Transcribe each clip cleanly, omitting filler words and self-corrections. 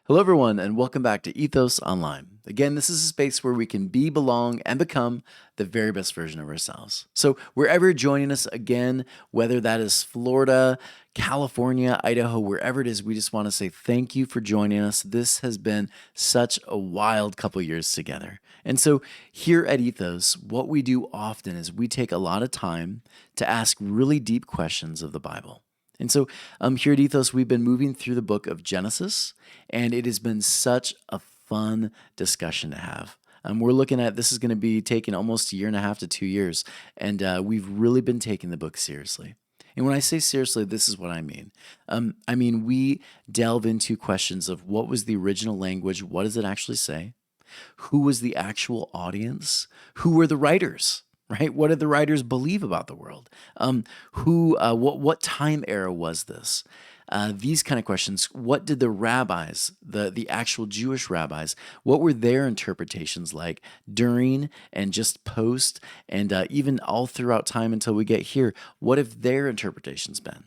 Hello, everyone, and welcome back to Ethos Online. Again, this is a space where we can be, belong, and become the very best version of ourselves. So, wherever you're joining us again, whether that is Florida, California, Idaho, wherever it is, we just want to say thank you for joining us. This has been such a wild couple years together. And so, here at Ethos, what we do often is we take a lot of time to ask really deep questions of the Bible. And so here at Ethos, we've been moving through the book of Genesis, and it has been such a fun discussion to have. We're looking at this is going to be taking almost a year and a half to 2 years, and we've really been taking the book seriously. And when I say seriously, this is what I mean. We delve into questions of what was the original language, what does it actually say, who was the actual audience, who were the writers, right? What did the writers believe about the world? What time era was this? These kind of questions. What did the rabbis, the actual Jewish rabbis, what were their interpretations like during and just post, and even all throughout time until we get here? What have their interpretations been?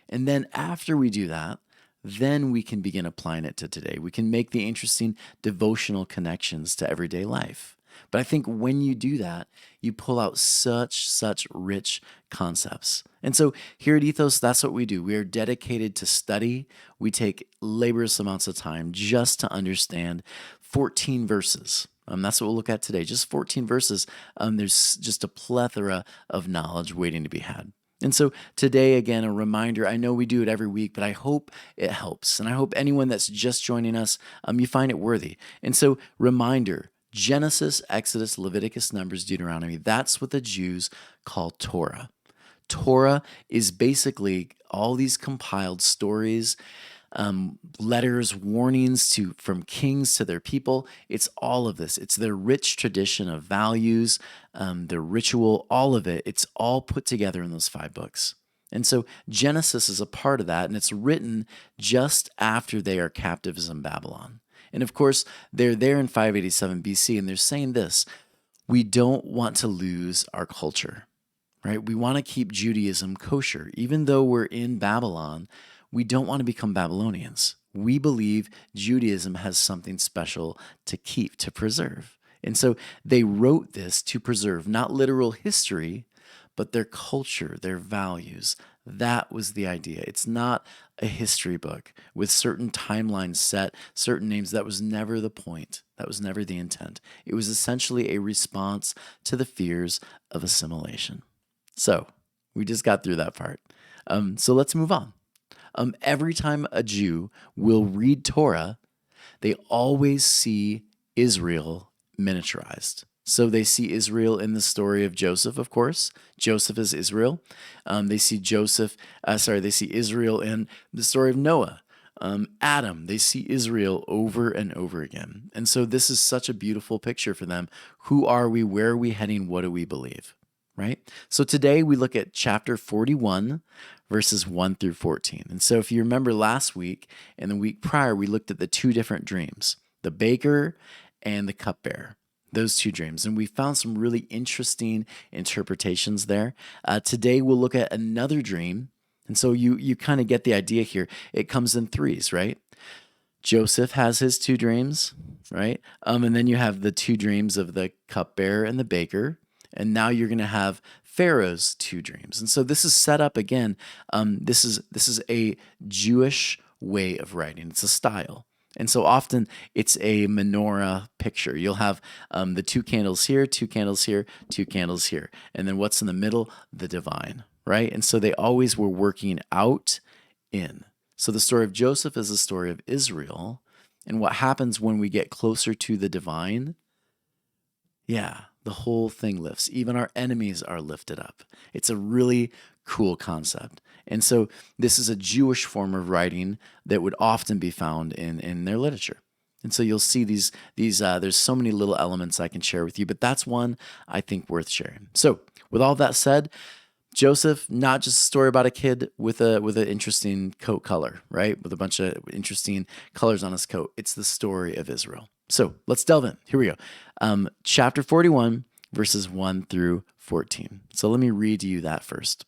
And then after we do that, then we can begin applying it to today. We can make the interesting devotional connections to everyday life. But I think when you do that, you pull out such rich concepts. And so here at Ethos, that's what we do. We are dedicated to study. We take laborious amounts of time just to understand 14 verses. That's what we'll look at today. Just 14 verses. There's just a plethora of knowledge waiting to be had. And so today, again, a reminder, I know we do it every week, but I hope it helps. And I hope anyone that's just joining us, you find it worthy. And so reminder, Genesis, Exodus, Leviticus, Numbers, Deuteronomy, that's what the Jews call Torah. Torah is basically all these compiled stories, letters, warnings from kings to their people. It's all of this. It's their rich tradition of values, their ritual, all of it. It's all put together in those 5 books. And so Genesis is a part of that, and it's written just after they are captives in Babylon. And of course, they're there in 587 BC, and they're saying this: we don't want to lose our culture, right? We want to keep Judaism kosher. Even though we're in Babylon, we don't want to become Babylonians. We believe Judaism has something special to keep, to preserve. And so they wrote this to preserve not literal history, but their culture, their values. That was the idea. It's not a history book with certain timelines set, certain names. That was never the point. That was never the intent. It was essentially a response to the fears of assimilation. So we just got through that part. So let's move on. Every time a Jew will read Torah, they always see Israel miniaturized. So they see Israel in the story of Joseph, of course. Joseph is Israel. They see Israel in the story of Noah. Adam, they see Israel over and over again. And so this is such a beautiful picture for them. Who are we? Where are we heading? What do we believe? Right? So today we look at chapter 41, verses 1 through 14. And so if you remember last week and the week prior, we looked at the 2 different dreams, the baker and the cupbearer. Those 2 dreams. And we found some really interesting interpretations there. Today, we'll look at another dream. And so you kind of get the idea here. It comes in 3s, right? Joseph has his 2 dreams, right? And then you have the 2 dreams of the cupbearer and the baker. And now you're going to have Pharaoh's 2 dreams. And so this is set up again. This is a Jewish way of writing. It's a style. And so often it's a menorah picture. You'll have the 2 candles here, 2 candles here, 2 candles here. And then what's in the middle? The divine, right? And so they always were working out in. So the story of Joseph is the story of Israel. And what happens when we get closer to the divine? Yeah, the whole thing lifts. Even our enemies are lifted up. It's a really cool concept. And so this is a Jewish form of writing that would often be found in their literature. And so you'll see these there's so many little elements I can share with you, but that's one I think worth sharing. So with all that said, Joseph, not just a story about a kid with an interesting coat color, right? With a bunch of interesting colors on his coat. It's the story of Israel. So let's delve in. Here we go. Chapter 41, verses 1 through 14. So let me read to you that first.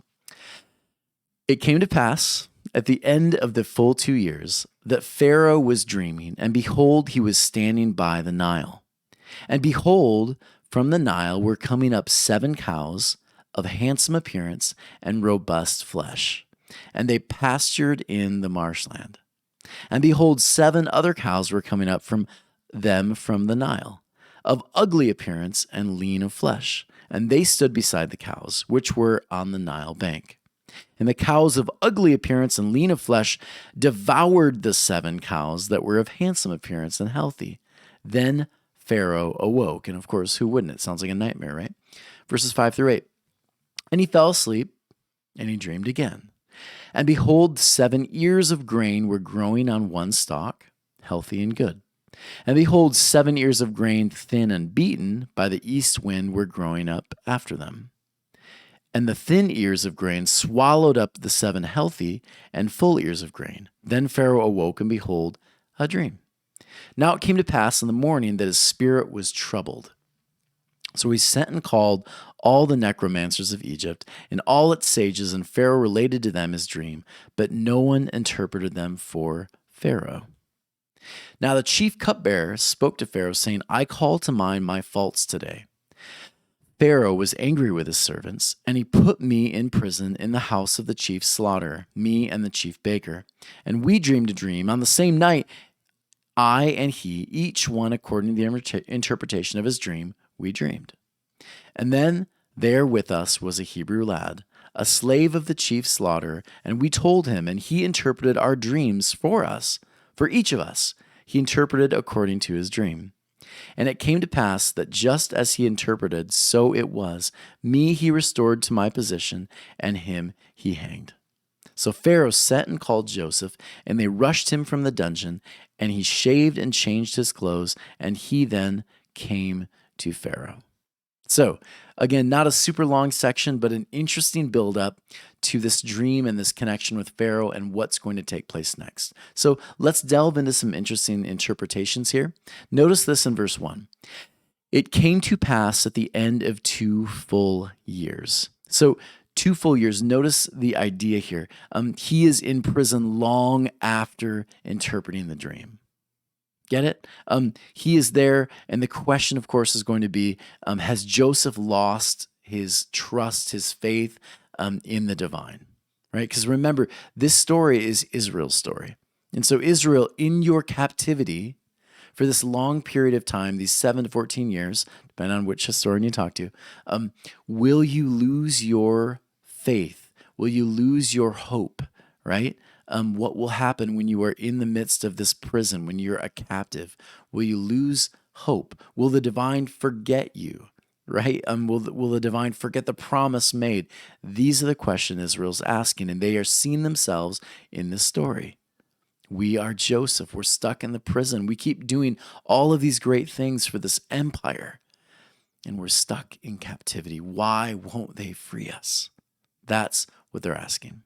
It came to pass at the end of the full 2 years, that Pharaoh was dreaming, and behold, he was standing by the Nile. And behold, from the Nile were coming up 7 cows of handsome appearance and robust flesh, and they pastured in the marshland. And behold, 7 other cows were coming up from them from the Nile, of ugly appearance and lean of flesh, and they stood beside the cows, which were on the Nile bank. And the cows of ugly appearance and lean of flesh devoured the 7 cows that were of handsome appearance and healthy. Then Pharaoh awoke. And of course, who wouldn't? It sounds like a nightmare, right? Verses 5 through 8. And he fell asleep, and he dreamed again. And behold, 7 ears of grain were growing on one stalk, healthy and good. And behold, 7 ears of grain, thin and beaten by the east wind, were growing up after them. And the thin ears of grain swallowed up the 7 healthy and full ears of grain. Then Pharaoh awoke, and behold, a dream. Now it came to pass in the morning that his spirit was troubled. So he sent and called all the necromancers of Egypt and all its sages, and Pharaoh related to them his dream, but no one interpreted them for Pharaoh. Now the chief cupbearer spoke to Pharaoh, saying, I call to mind my faults today. Pharaoh was angry with his servants, and he put me in prison in the house of the chief slaughterer, me and the chief baker. And we dreamed a dream on the same night, I and he, each one according to the interpretation of his dream, we dreamed. And then there with us was a Hebrew lad, a slave of the chief slaughterer, and we told him, and he interpreted our dreams for us, for each of us. He interpreted according to his dream. And it came to pass that just as he interpreted, so it was. Me he restored to my position, and him he hanged. So Pharaoh sent and called Joseph, and they rushed him from the dungeon, and he shaved and changed his clothes, and he then came to Pharaoh. So, again, not a super long section, but an interesting build-up to this dream and this connection with Pharaoh and what's going to take place next. So let's delve into some interesting interpretations here. Notice this in verse 1. It came to pass at the end of 2 full years. So 2 full years. Notice the idea here. He is in prison long after interpreting the dream. Get it? He is there, and the question, of course, is going to be, has Joseph lost his trust, his faith in the divine? Right? Because remember, this story is Israel's story. And so Israel, in your captivity, for this long period of time, these 7 to 14 years, depending on which historian you talk to, will you lose your faith? Will you lose your hope? Right? What will happen when you are in the midst of this prison, when you're a captive? Will you lose hope? Will the divine forget you? Right? Will the divine forget the promise made? These are the questions Israel's asking, and they are seeing themselves in this story. We are Joseph. We're stuck in the prison. We keep doing all of these great things for this empire, and we're stuck in captivity. Why won't they free us? That's what they're asking.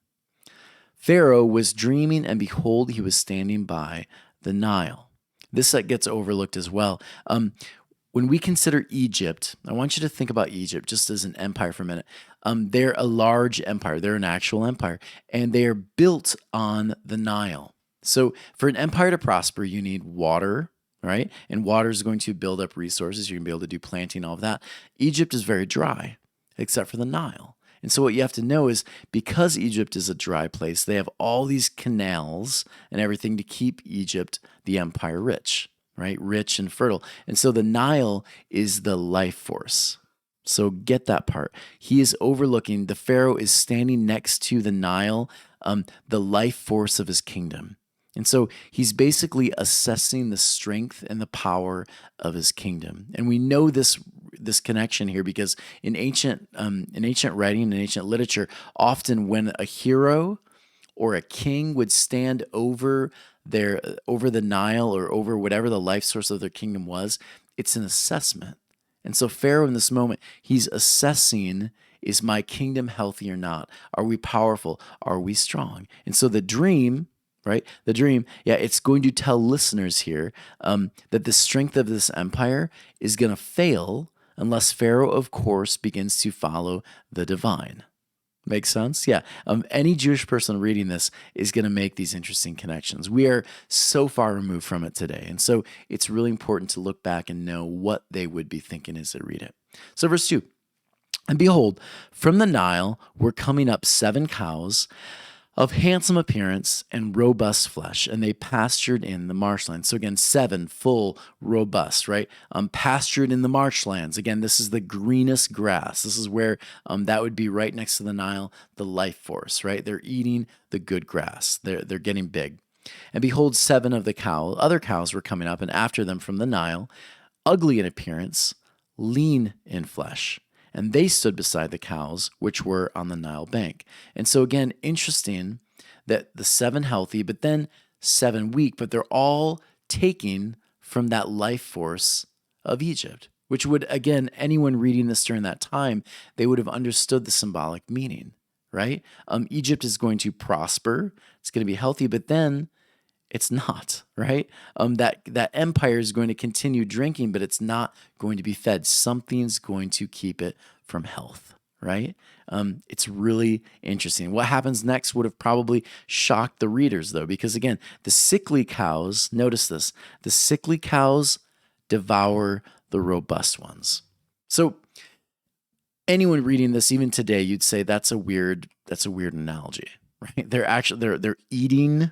Pharaoh was dreaming, and behold, he was standing by the Nile. This gets overlooked as well. When we consider Egypt, I want you to think about Egypt just as an empire for a minute. They're a large empire. They're an actual empire, and they are built on the Nile. So for an empire to prosper, you need water, right? And water is going to build up resources. You're going to be able to do planting, all of that. Egypt is very dry, except for the Nile. And so what you have to know is, because Egypt is a dry place, they have all these canals and everything to keep Egypt, the empire, rich, right? Rich and fertile. And so the Nile is the life force. So get that part. He is overlooking, the Pharaoh is standing next to the Nile, the life force of his kingdom. And so he's basically assessing the strength and the power of his kingdom. And we know this connection here because in ancient writing and ancient literature, often when a hero or a king would stand over the Nile or over whatever the life source of their kingdom was, it's an assessment. And so Pharaoh in this moment, he's assessing, is my kingdom healthy or not? Are we powerful? Are we strong? And so the dream, right? The dream, it's going to tell listeners here that the strength of this empire is going to fail unless Pharaoh, of course, begins to follow the divine. Makes sense? Yeah. Any Jewish person reading this is going to make these interesting connections. We are so far removed from it today. And so it's really important to look back and know what they would be thinking as they read it. So, verse 2. And behold, from the Nile were coming up 7 cows of handsome appearance and robust flesh, and they pastured in the marshlands. So again, 7 full, robust, right? Pastured in the marshlands. Again, this is the greenest grass. This is where that would be right next to the Nile, the life force, right? They're eating the good grass. They're getting big. And behold, 7 of the other cows were coming up, and after them from the Nile, ugly in appearance, lean in flesh. And they stood beside the cows which were on the Nile bank. And so, again, interesting that the 7 healthy, but then 7 weak, but they're all taking from that life force of Egypt, which would, again, anyone reading this during that time, they would have understood the symbolic meaning, right? Egypt is going to prosper, it's going to be healthy, but then it's not, right? That empire is going to continue drinking, but it's not going to be fed. Something's going to keep it from health, right? It's really interesting. What happens next would have probably shocked the readers, though, because again, the sickly cows, notice this, the sickly cows devour the robust ones. So anyone reading this, even today, you'd say that's a weird analogy, right? They're eating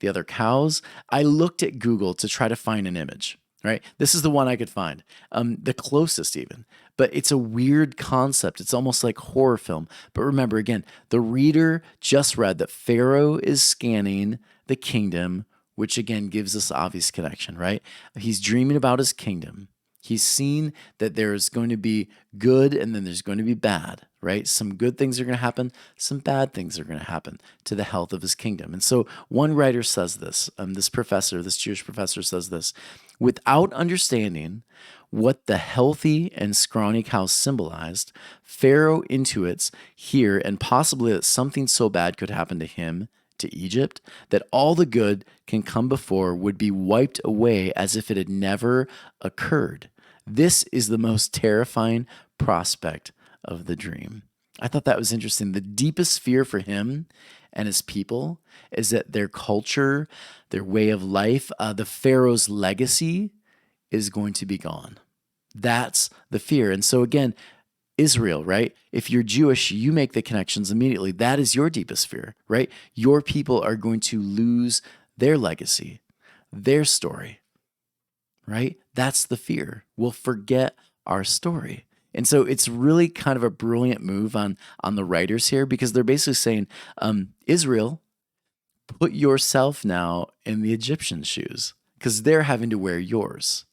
the other cows. I looked at Google to try to find an image, right? This is the one I could find, the closest even, but it's a weird concept. It's almost like horror film. But remember, again, the reader just read that Pharaoh is scanning the kingdom, which again gives us obvious connection, right? He's dreaming about his kingdom. He's seen that there's going to be good and then there's going to be bad, right? Some good things are going to happen, some bad things are going to happen to the health of his kingdom. And so one writer says this, this Jewish professor says this, without understanding what the healthy and scrawny cows symbolized, Pharaoh intuits here and possibly that something so bad could happen to him, to Egypt, that all the good can come before would be wiped away as if it had never occurred. This is the most terrifying prospect of the dream. I thought that was interesting. The deepest fear for him and his people is that their culture, their way of life, the Pharaoh's legacy is going to be gone. That's the fear. And so again, Israel, right? If you're Jewish, you make the connections immediately. That is your deepest fear, right? Your people are going to lose their legacy, their story, right? That's the fear. We'll forget our story. And so it's really kind of a brilliant move on the writers here because they're basically saying, Israel, put yourself now in the Egyptian shoes because they're having to wear yours.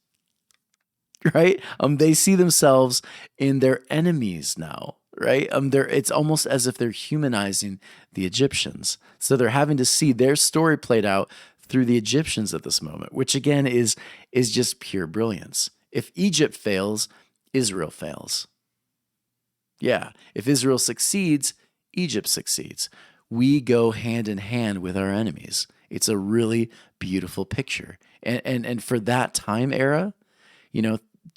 Right? They see themselves in their enemies now, right? It's almost as if they're humanizing the Egyptians. So they're having to see their story played out through the Egyptians at this moment, which again is just pure brilliance. If Egypt fails, Israel fails. Yeah. If Israel succeeds, Egypt succeeds. We go hand in hand with our enemies. It's a really beautiful picture. And for that time era,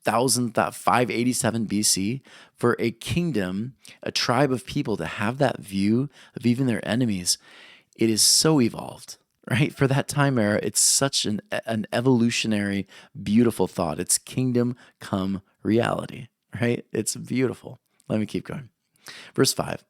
587 BC, for a kingdom, a tribe of people to have that view of even their enemies, it is so evolved, right? For that time era, it's such an evolutionary, beautiful thought. It's kingdom come reality, right? It's beautiful. Let me keep going. Verse 5,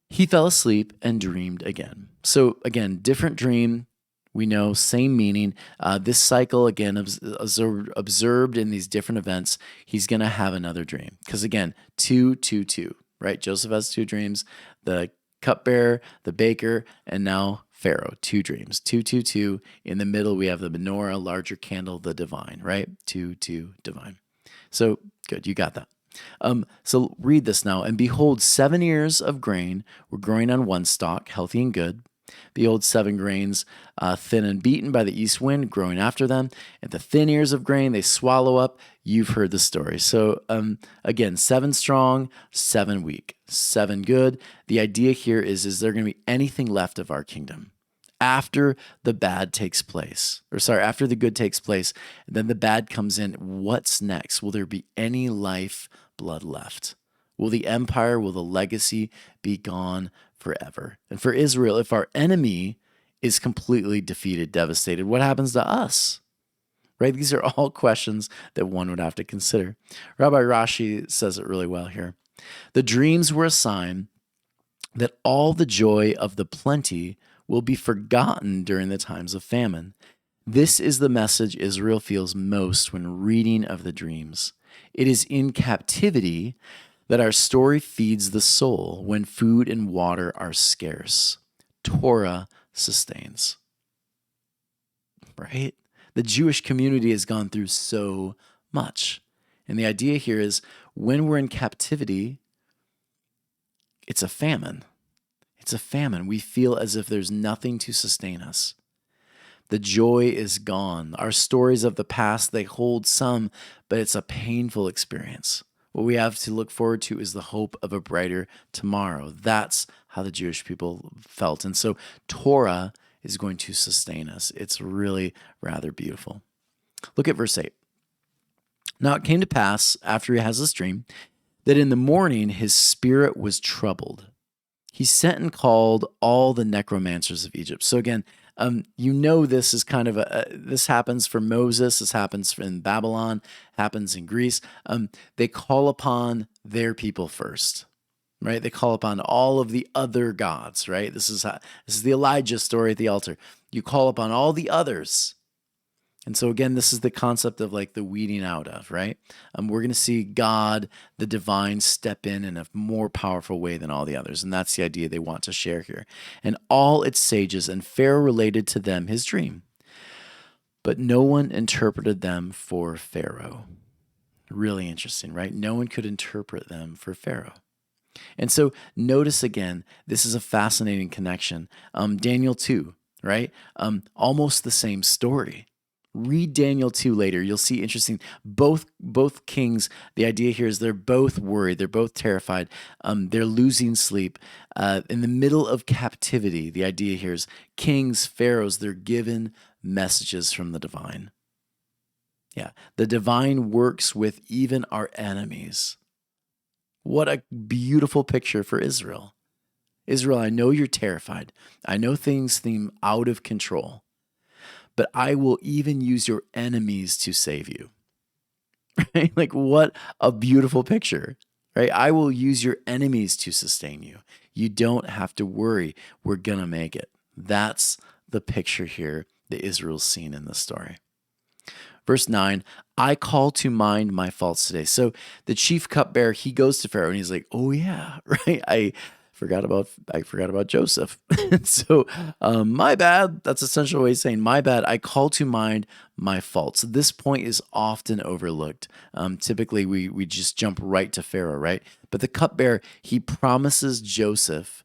he fell asleep and dreamed again. So again, different dream. We know, same meaning. This cycle, again, observed in these different events, he's going to have another dream. Because again, 2, 2, 2, right? Joseph has 2 dreams. The cupbearer, the baker, and now Pharaoh, 2 dreams. 2, 2, 2. In the middle, we have the menorah, larger candle, the divine, right? 2, 2, divine. So good, you got that. So read this now. And behold, 7 ears of grain were growing on one stalk, healthy and good. Behold, 7 grains, thin and beaten by the east wind, growing after them. And the thin ears of grain they swallow up. You've heard the story. So again, 7 strong, 7 weak, 7 good. The idea here is there going to be anything left of our kingdom after the bad takes place? After the good takes place, then the bad comes in. What's next? Will there be any life blood left? Will the empire, will the legacy be gone forever? And for Israel, if our enemy is completely defeated, devastated, what happens to us? Right? These are all questions that one would have to consider. Rabbi Rashi says it really well here. The dreams were a sign that all the joy of the plenty will be forgotten during the times of famine. This is the message Israel feels most when reading of the dreams. It is in captivity that our story feeds the soul when food and water are scarce. Torah sustains. Right? The Jewish community has gone through so much. And the idea here is when we're in captivity, it's a famine. It's a famine. We feel as if there's nothing to sustain us. The joy is gone. Our stories of the past, they hold some, but it's a painful experience. What we have to look forward to is the hope of a brighter tomorrow. That's how the Jewish people felt. And so Torah is going to sustain us. It's really rather beautiful. Look at verse 8. Now it came to pass, after he has this dream, that in the morning his spirit was troubled. He sent and called all the necromancers of Egypt. So again, this is kind of this happens for Moses, this happens in Babylon, happens in Greece. They call upon their people first, right? They call upon all of the other gods, right? This is the Elijah story at the altar. You call upon all the others. And so again, this is the concept of like the weeding out of, right? We're going to see God, the divine, step in a more powerful way than all the others. And that's the idea they want to share here. And all its sages, and Pharaoh related to them his dream. But no one interpreted them for Pharaoh. Really interesting, right? No one could interpret them for Pharaoh. And so notice again, this is a fascinating connection. Daniel 2, right? Almost the same story. Read Daniel 2 later. You'll see interesting. Both kings, the idea here is they're both worried. They're both terrified. They're losing sleep. In the middle of captivity, the idea here is kings, pharaohs, they're given messages from the divine. Yeah, the divine works with even our enemies. What a beautiful picture for Israel. Israel, I know you're terrified. I know things seem out of control. But I will even use your enemies to save you. Right? Like, what a beautiful picture, right? I will use your enemies to sustain you. You don't have to worry. We're going to make it. That's the picture here that Israel's seen in this story. Verse 9, I call to mind my faults today. So the chief cupbearer, he goes to Pharaoh and he's like, oh yeah, right? I forgot about Joseph. So my bad. That's essentially what he's saying. My bad. I call to mind my faults. This point is often overlooked. Typically, we just jump right to Pharaoh, right? But the cupbearer, he promises Joseph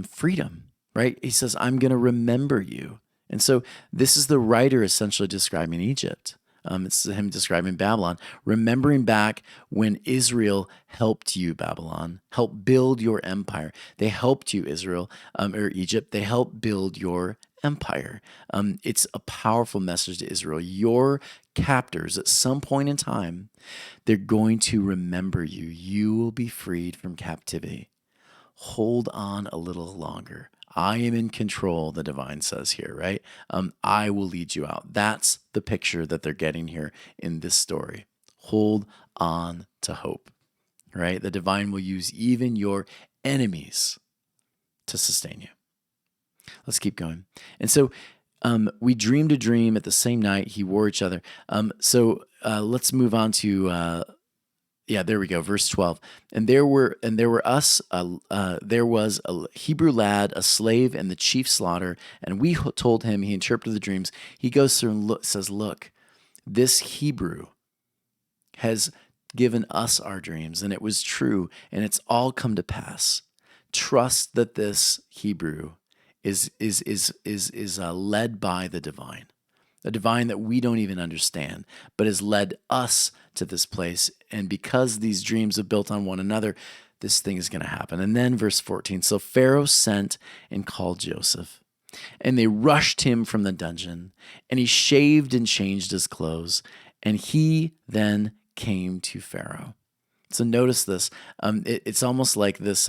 freedom, right? He says, I'm going to remember you. And so this is the writer essentially describing Egypt. It's him describing Babylon, remembering back when Israel helped you, Babylon, helped build your empire. They helped you, Israel, or Egypt. They helped build your empire. It's a powerful message to Israel. Your captors, at some point in time, they're going to remember you. You will be freed from captivity. Hold on a little longer. I am in control, the divine says here, right? I will lead you out. That's the picture that they're getting here in this story. Hold on to hope, right? The divine will use even your enemies to sustain you. Let's keep going. And so we dreamed a dream at the same night. He wore each other. Let's move on to there we go. Verse 12. There was a Hebrew lad, a slave in the chief slaughter, and we told him, he interpreted the dreams. He goes through and says, look, this Hebrew has given us our dreams, and it was true, and it's all come to pass. Trust that this Hebrew is led by the divine. A divine that we don't even understand, but has led us to this place. And because these dreams have built on one another, this thing is going to happen. And then verse 14, so Pharaoh sent and called Joseph, and they rushed him from the dungeon, and he shaved and changed his clothes, and he then came to Pharaoh. So notice this. It's almost like this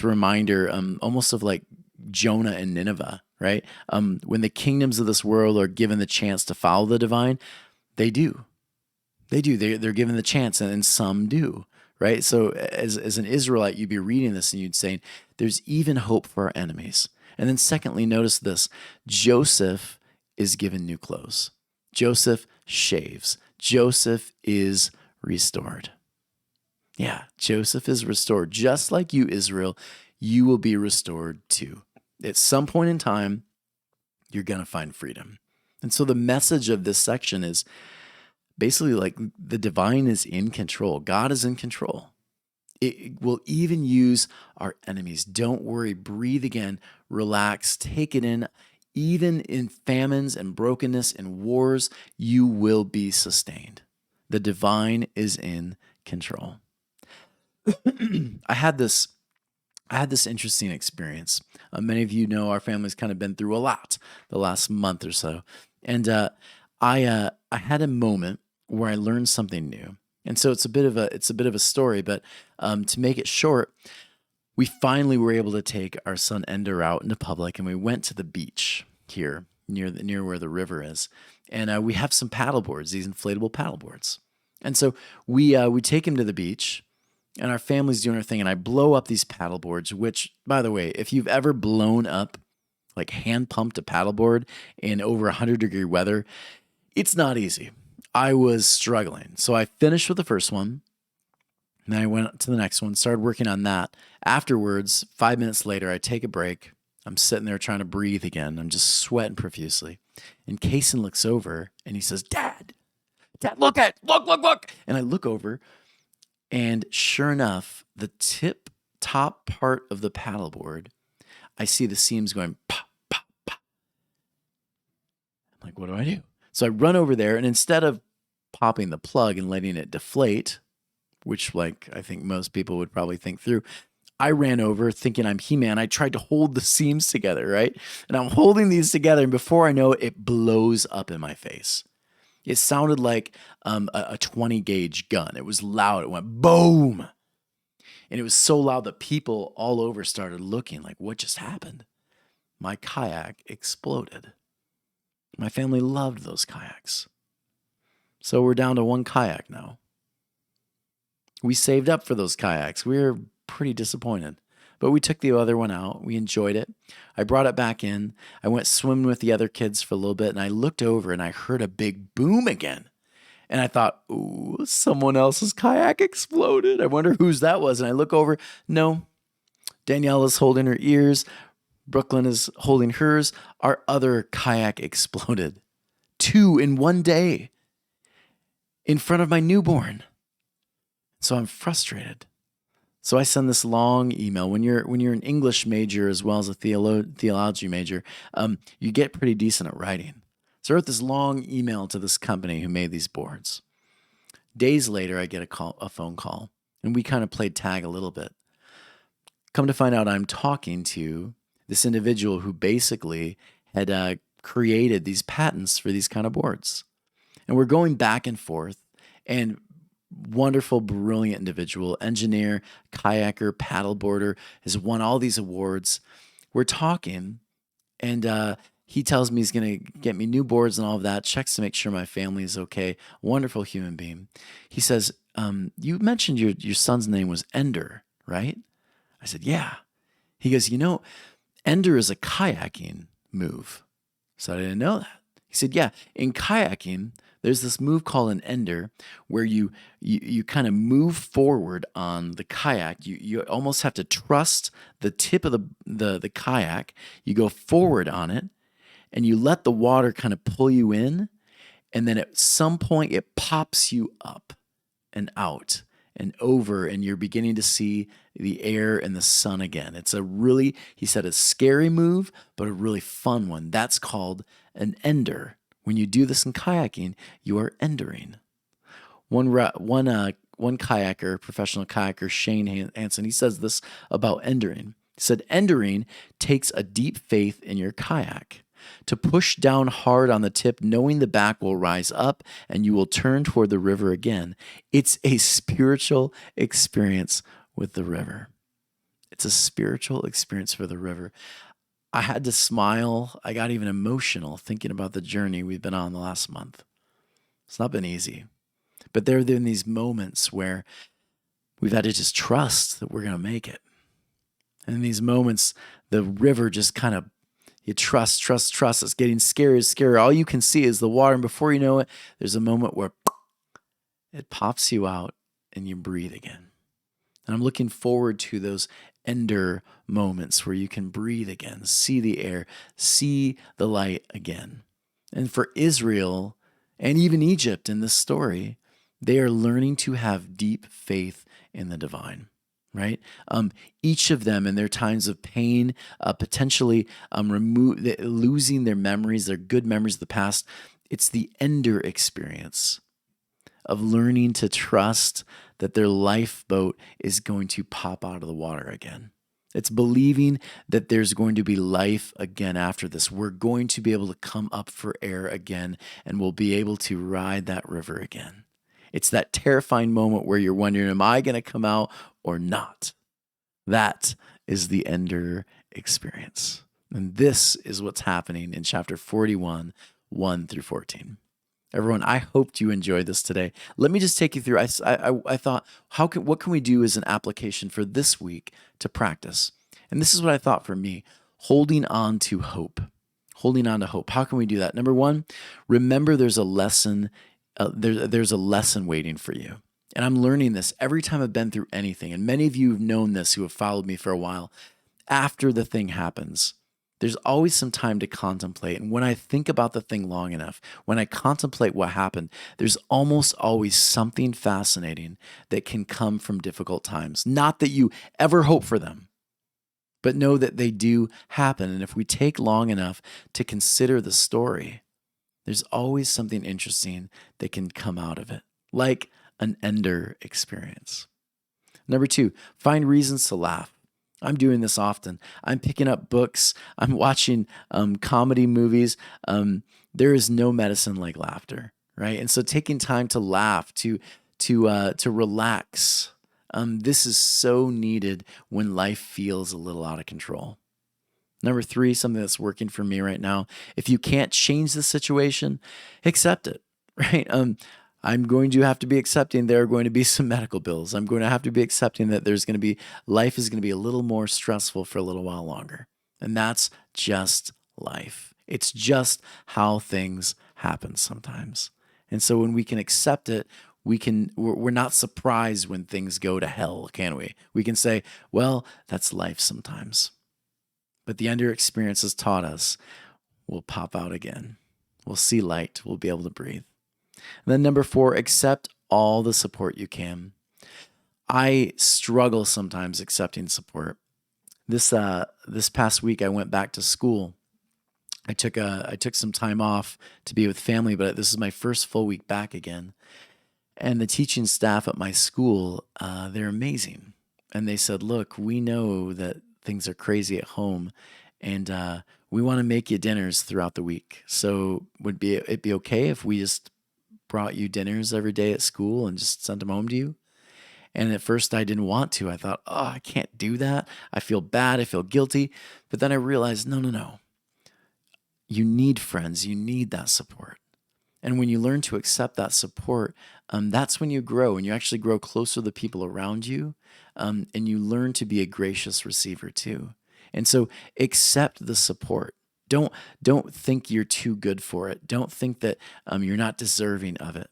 reminder, almost of like Jonah and Nineveh, right? When the kingdoms of this world are given the chance to follow the divine, they do. They do. They're given the chance, and some do, right? So as an Israelite, you'd be reading this and you'd say, there's even hope for our enemies. And then secondly, notice this. Joseph is given new clothes. Joseph shaves. Joseph is restored. Yeah, Joseph is restored. Just like you, Israel, you will be restored too. At some point in time, you're going to find freedom. And so the message of this section is basically like the divine is in control. God is in control. It will even use our enemies. Don't worry. Breathe again. Relax. Take it in. Even in famines and brokenness and wars, you will be sustained. The divine is in control. I had this interesting experience. Many of you know our family's kind of been through a lot the last month or so, and I had a moment where I learned something new. And so it's a bit of a story, but to make it short, we finally were able to take our son Ender out into public, and we went to the beach here near where the river is, and we have some paddle boards, these inflatable paddle boards, and so we take him to the beach. And our family's doing our thing, and I blow up these paddle boards, which, by the way, if you've ever blown up, like hand pumped a paddleboard in over 100-degree weather, it's not easy. I was struggling. So I finished with the first one, and then I went to the next one, started working on that. Afterwards, 5 minutes later, I take a break. I'm sitting there trying to breathe again. I'm just sweating profusely. And Kason looks over, and he says, Dad, look. And I look over, and sure enough, the top part of the paddleboard, I see the seams going pop, pop, pop. I'm like, what do I do? So I run over there, and instead of popping the plug and letting it deflate, which like I think most people would probably think through, I ran over thinking I'm He-Man. I tried to hold the seams together, right? And I'm holding these together, and before I know it, it blows up in my face. It sounded like a 20 gauge gun. It was loud. It went boom. And it was so loud that people all over started looking like, what just happened? My kayak exploded. My family loved those kayaks. So we're down to one kayak now. We saved up for those kayaks. We were pretty disappointed. But we took the other one out. We enjoyed it. I brought it back in. I went swimming with the other kids for a little bit, and I looked over and I heard a big boom again. And I thought, ooh, someone else's kayak exploded. I wonder whose that was. And I look over. No, Danielle is holding her ears. Brooklyn is holding hers. Our other kayak exploded. 2 in one day in front of my newborn. So I'm frustrated. So I send this long email. When you're an English major as well as a theology major, you get pretty decent at writing. So I wrote this long email to this company who made these boards. Days later, I get a phone call, and we kind of played tag a little bit. Come to find out, I'm talking to this individual who basically had created these patents for these kind of boards. And we're going back and forth, and wonderful, brilliant individual, engineer, kayaker, paddleboarder, has won all these awards. We're talking, and he tells me he's going to get me new boards and all of that, checks to make sure my family is okay. Wonderful human being. He says, you mentioned your son's name was Ender, right? I said, yeah. He goes, Ender is a kayaking move. So I didn't know that. He said, yeah, in kayaking, there's this move called an ender where you kind of move forward on the kayak. You almost have to trust the tip of the kayak. You go forward on it, and you let the water kind of pull you in, and then at some point it pops you up and out and over, and you're beginning to see the air and the sun again. It's he said, a scary move, but a really fun one. That's called an ender. When you do this in kayaking, you are endering. One kayaker, professional kayaker, Shane Hansen, he says this about endering. He said, endering takes a deep faith in your kayak. To push down hard on the tip, knowing the back will rise up and you will turn toward the river again. It's a spiritual experience with the river. It's a spiritual experience for the river. I had to smile. I got even emotional thinking about the journey we've been on the last month. It's not been easy. But there have been these moments where we've had to just trust that we're going to make it. And in these moments, the river just kind of, you trust. It's getting scarier. All you can see is the water. And before you know it, there's a moment where it pops you out and you breathe again. And I'm looking forward to those ender moments where you can breathe again, see the air, see the light again. And for Israel and even Egypt in this story, they are learning to have deep faith in the divine, right? Each of them in their times of pain, potentially losing their memories, their good memories of the past. It's the ender experience of learning to trust that their lifeboat is going to pop out of the water again. It's believing that there's going to be life again after this. We're going to be able to come up for air again, and we'll be able to ride that river again. It's that terrifying moment where you're wondering, am I going to come out or not? That is the ender experience. And this is what's happening in chapter 41, 1 through 14. Everyone, I hoped you enjoyed this today. Let me just take you through. I thought, what can we do as an application for this week to practice? And this is what I thought for me: holding on to hope. Holding on to hope. How can we do that? Number one, remember there's a lesson. There's a lesson waiting for you. And I'm learning this every time I've been through anything. And many of you have known this who have followed me for a while. After the thing happens, there's always some time to contemplate. And when I think about the thing long enough, when I contemplate what happened, there's almost always something fascinating that can come from difficult times. Not that you ever hope for them, but know that they do happen. And if we take long enough to consider the story, there's always something interesting that can come out of it, like an ender experience. Number two, find reasons to laugh. I'm doing this often. I'm picking up books. I'm watching comedy movies. There is no medicine like laughter, right? And so taking time to laugh, to relax, this is so needed when life feels a little out of control. Number three, something that's working for me right now: if you can't change the situation, accept it, right? I'm going to have to be accepting there are going to be some medical bills. I'm going to have to be accepting that life is going to be a little more stressful for a little while longer. And that's just life. It's just how things happen sometimes. And so when we can accept it, we're not surprised when things go to hell, can we? We can say, well, that's life sometimes. But the ender experience has taught us we'll pop out again. We'll see light. We'll be able to breathe. And then number four, accept all the support you can. I struggle sometimes accepting support. This past week, I went back to school. I took some time off to be with family, but this is my first full week back again. And the teaching staff at my school, they're amazing. And they said, look, we know that things are crazy at home, and we want to make you dinners throughout the week. So would it be okay if we just brought you dinners every day at school and just sent them home to you? And at first I didn't want to. I thought, oh, I can't do that. I feel bad. I feel guilty. But then I realized, no. You need friends. You need that support. And when you learn to accept that support, that's when you grow, and you actually grow closer to the people around you, and you learn to be a gracious receiver too. And so accept the support. Don't think you're too good for it. Don't think that you're not deserving of it.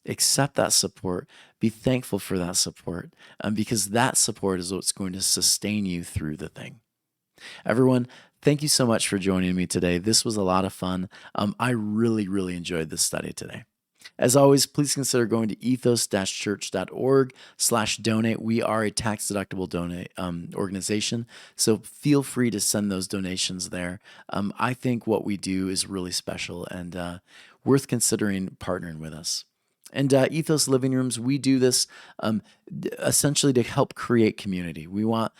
Accept that support. Be thankful for that support, because that support is what's going to sustain you through the thing. Everyone, thank you so much for joining me today. This was a lot of fun. I really, really enjoyed this study today. As always, please consider going to ethos-church.org/donate. We are a tax-deductible organization, so feel free to send those donations there. I think what we do is really special and worth considering partnering with us. And Ethos Living Rooms, we do this essentially to help create community. We want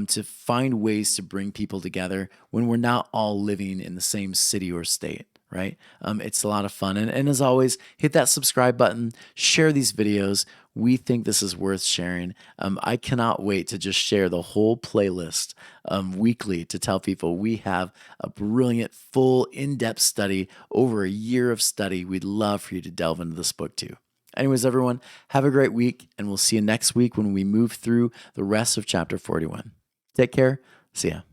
to find ways to bring people together when we're not all living in the same city or state, right? It's a lot of fun. And as always, hit that subscribe button, share these videos. We think this is worth sharing. I cannot wait to just share the whole playlist weekly to tell people we have a brilliant, full, in-depth study, over a year of study. We'd love for you to delve into this book too. Anyways, everyone, have a great week, and we'll see you next week when we move through the rest of chapter 41. Take care. See ya.